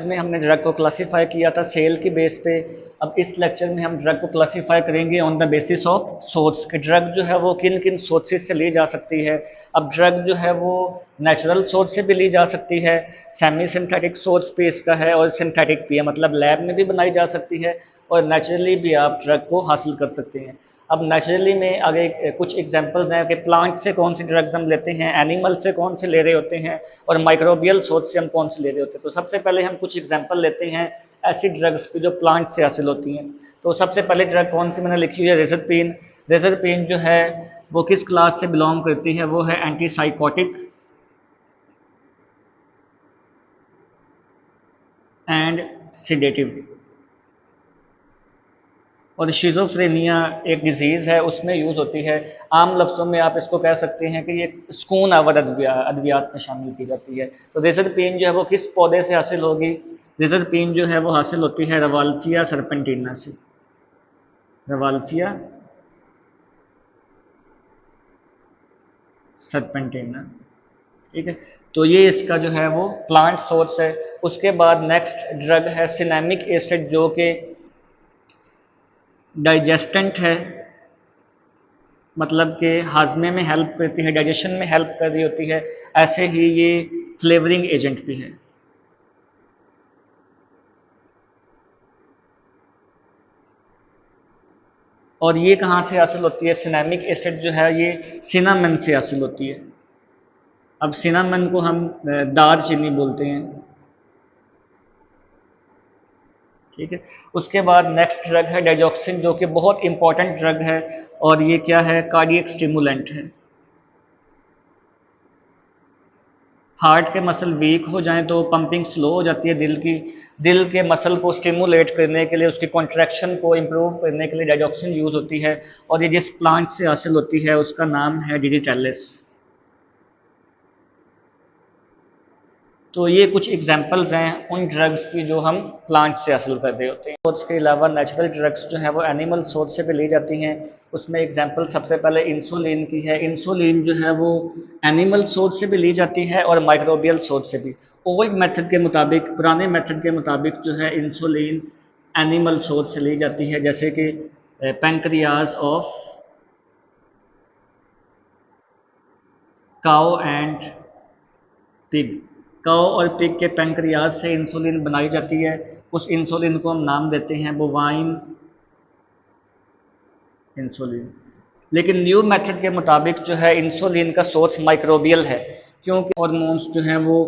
में हमने ड्रग को क्लासिफाई किया था सेल की बेस पे। अब इस लेक्चर में हम ड्रग को क्लासिफाई करेंगे on the basis of source कि ड्रग जो है वो किन किन सोर्सेज से ली जा सकती है। अब ड्रग जो है वो नेचुरल सोर्स से भी ली जा सकती है, सेमी सिंथेटिक सोर्स पे इसका है, और सिंथेटिक भी है, मतलब लैब में भी बनाई जा सकती है और नेचुरली भी आप ड्रग को हासिल कर सकते हैं। अब नेचुरली में आगे कुछ एग्जांपल्स हैं कि प्लांट से कौन सी ड्रग्स हम लेते हैं, एनिमल से कौन से ले रहे होते हैं, और माइक्रोबियल सोर्स से हम कौन से ले रहे होते हैं। तो सबसे पहले हम कुछ एग्जांपल लेते हैं ऐसी ड्रग्स की जो प्लांट से हासिल होती हैं। तो सबसे पहले ड्रग कौन सी मैंने लिखी हुई है, रेज़रपीन। रेज़रपीन जो है वो किस क्लास से बिलोंग करती है, वो है एंटीसाइकोटिक एंड सिडेटिव। और शिज़ोफ्रेनिया एक डिजीज़ है, उसमें यूज़ होती है। आम लफ्ज़ों में आप इसको कह सकते हैं कि ये सुकून आवर अद्वियात में शामिल की जाती है। तो रेज़रपीन जो है वो किस पौधे से हासिल होगी, रेज़रपीन जो है वो हासिल होती है रवाल्सिया सर्पेंटिना से। रवाल्सिया सर्पेंटिना, ठीक है। तो ये इसका जो है वो प्लांट सोर्स है। उसके बाद नेक्स्ट ड्रग है सिनेमिक एसिड, जो कि डाइजेस्टेंट है, मतलब कि हाजमे में हेल्प करती है, डाइजेशन में हेल्प कर रही होती है। ऐसे ही ये फ्लेवरिंग एजेंट भी है। और ये कहाँ से हासिल होती है, सिनेमिक एसिड जो है ये सिनामन से हासिल होती है। अब सिनामन को हम दार चीनी बोलते हैं, ठीक है। उसके बाद नेक्स्ट ड्रग है डाइजॉक्सिन, जो कि बहुत इंपॉर्टेंट ड्रग है, और ये क्या है, कार्डियक स्टिमुलेंट है। हार्ट के मसल वीक हो जाएं तो पंपिंग स्लो हो जाती है दिल की। दिल के मसल को स्टिमुलेट करने के लिए, उसकी कॉन्ट्रैक्शन को इम्प्रूव करने के लिए डाइजॉक्सिन यूज़ होती है, और ये जिस प्लांट से हासिल होती है उसका नाम है डिजिटेलिस। तो ये कुछ एग्जांपल्स हैं उन ड्रग्स की जो हम प्लांट से हासिल कर रहे होते हैं। उसके अलावा नेचुरल ड्रग्स जो है वो एनिमल सोर्स से भी ली जाती हैं। उसमें एग्जांपल सबसे पहले इंसुलिन की है। इंसुलिन जो है वो एनिमल सोर्स से भी ली जाती है और माइक्रोबियल सोर्स से भी। ओल्ड मेथड के मुताबिक, पुराने मेथड के मुताबिक जो है इंसुलिन एनिमल सोर्स से ली जाती है, जैसे कि pancreas of cow and pig. Cow और पिग के पैंक्रियाज से इंसुलिन बनाई जाती है। उस इंसुलिन को हम नाम देते हैं बोवाइन इंसुलिन। लेकिन न्यू मेथड के मुताबिक जो है इंसुलिन का सोर्स माइक्रोबियल है, क्योंकि हार्मोन्स जो हैं वो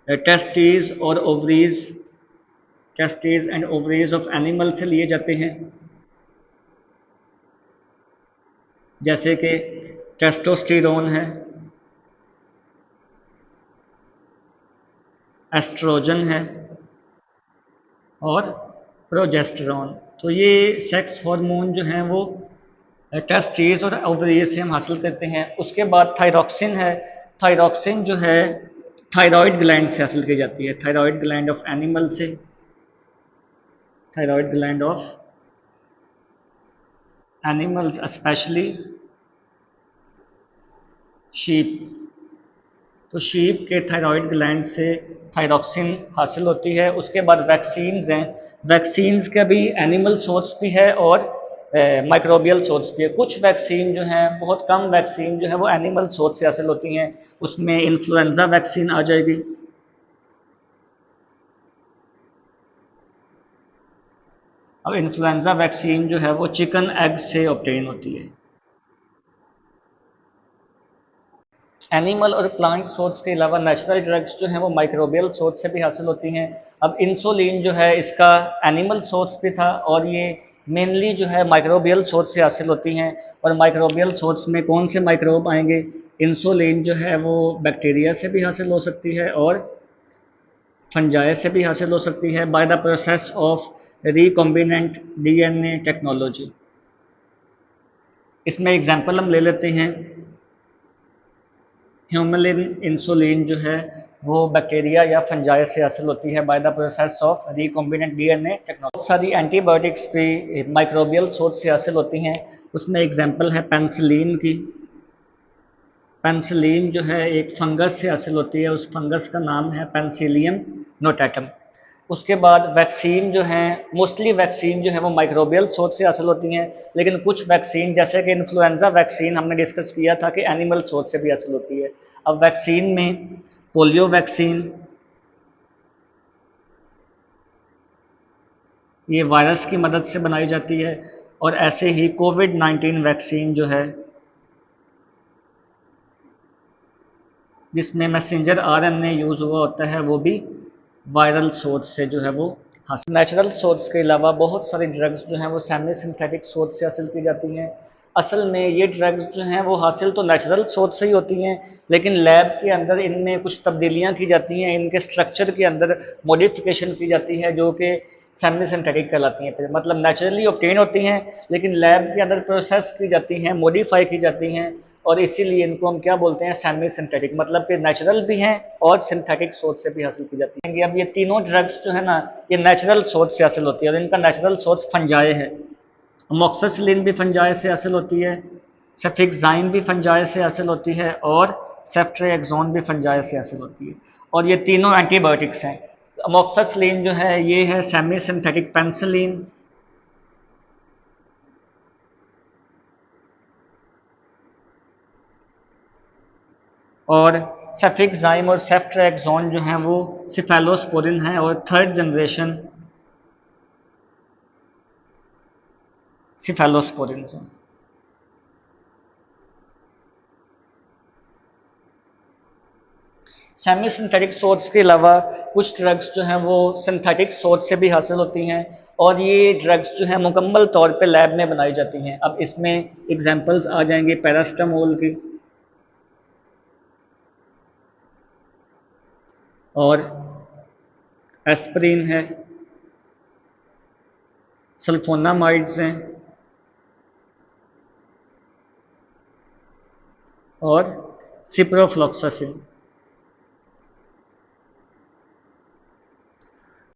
टेस्टीज और ovaries, testes and ovaries of animal से लिए जाते हैं, जैसे कि टेस्टोस्टेरोन है, एस्ट्रोजन है और प्रोजेस्टेरोन। तो ये सेक्स हार्मोन जो हैं वो टेस्टीज और ओवरीज से हम हासिल करते हैं। उसके बाद थायरॉक्सिन है। थायरॉक्सिन जो है थायराइड ग्लैंड से हासिल की जाती है, थायराइड ग्लैंड ऑफ एनिमल से, thyroid gland of animals specially sheep. तो शीप के थायराइड ग्लैंड से थायरॉक्सिन हासिल होती है। उसके बाद वैक्सीन्स हैं। वैक्सीन्स का भी एनिमल सोर्स भी है और माइक्रोबियल सोर्स भी है। कुछ वैक्सीन जो हैं, बहुत कम वैक्सीन जो है वो एनिमल सोर्स से हासिल होती हैं। उसमें इन्फ्लुएंजा वैक्सीन आ जाएगी। अब इन्फ्लुएंजा वैक्सीन जो है वो चिकन एग से ऑब्टेन होती है। एनिमल और प्लांट सोर्स के अलावा नेचुरल ड्रग्स जो हैं वो माइक्रोबियल सोर्स से भी हासिल होती हैं। अब इंसुलिन जो है इसका एनिमल सोर्स भी था, और ये मेनली जो है माइक्रोबियल सोर्स से हासिल होती हैं। और माइक्रोबियल सोर्स में कौन से माइक्रोब आएंगे, इंसुलिन जो है वो बैक्टीरिया से भी हासिल हो सकती है और फंजाई से भी हासिल हो सकती है by the process of recombinant DNA technology. इसमें एग्जांपल हम ले लेते हैं। ह्यूमलिन इंसुलिन जो है वो बैक्टीरिया या फंजाई से हासिल होती है by the process of recombinant DNA technology. बहुत सारी एंटीबायोटिक्स भी माइक्रोबियल सोर्स से हासिल होती हैं। उसमें एग्जांपल है पेनिसिलिन की। पेनिसिलिन जो है एक फंगस से हासिल होती है, उस फंगस का नाम है पेनिसिलियम नोटाटम। उसके बाद वैक्सीन जो हैं, मोस्टली वैक्सीन जो है वो माइक्रोबियल सोर्स से हासिल होती हैं, लेकिन कुछ वैक्सीन जैसे कि इन्फ्लुएंजा वैक्सीन हमने डिस्कस किया था कि एनिमल सोर्स से भी हासिल होती है। अब वैक्सीन में पोलियो वैक्सीन, ये वायरस की मदद से बनाई जाती है, और ऐसे ही कोविड-19 वैक्सीन जो है जिसमें मैसेंजर आरएनए यूज़ हुआ होता है, वो भी वायरल सोर्स से जो है वो हासिल। नेचुरल सोर्स के अलावा बहुत सारी ड्रग्स जो हैं वो सेमी सिंथेटिक सोर्स से हासिल की जाती हैं। असल में ये ड्रग्स जो हैं वो हासिल तो नेचुरल सोर्स से ही होती हैं, लेकिन लैब के अंदर इनमें कुछ तब्दीलियाँ की जाती हैं, इनके स्ट्रक्चर के अंदर मॉडिफिकेशन की जाती है जो कि सेमी सिंथेटिक कहलाती हैं। मतलब नेचुरली ऑब्टेन होती हैं, लेकिन लैब के अंदर प्रोसेस की जाती हैं, मॉडिफाई की जाती हैं, और इसीलिए इनको हम क्या बोलते हैं, सेमी सिंथेटिक। मतलब कि नेचुरल भी हैं और सिंथेटिक सोर्स से भी हासिल की जाती हैं। अब ये तीनों ड्रग्स जो है ना, ये नेचुरल सोर्स से हासिल होती है, और इनका नेचुरल सोर्स फंजाई है। अमोक्सिसिलिन भी फंजाई से हासिल होती है, सेफिक्साइन भी फंजाई से हासिल होती है, और सेफ्ट्रिएक्सोन भी फंजाई से हासिल होती है, और ये तीनों एंटीबायोटिक्स हैं। अमोक्सिसिलिन जो है ये है सेमी सिंथेटिक पेनिसिलिन, और सेफिक्साइम और सेफ्ट्रिएक्सोन जो हैं वो सिफेलोस्पोरिन हैं, और थर्ड जनरेशन सिफेलोस्पोरिन हैं। सेमी सिंथेटिक सोर्स के अलावा कुछ ड्रग्स जो हैं वो सिंथेटिक सोर्स से भी हासिल होती हैं, और ये ड्रग्स जो हैं मुकम्मल तौर पे लैब में बनाई जाती हैं। अब इसमें एग्जांपल्स आ जाएंगे पैरास्टामोल की, और एस्प्रिन है, सल्फोनामाइड्स हैं, और सिप्रोफ्लॉक्सासिन।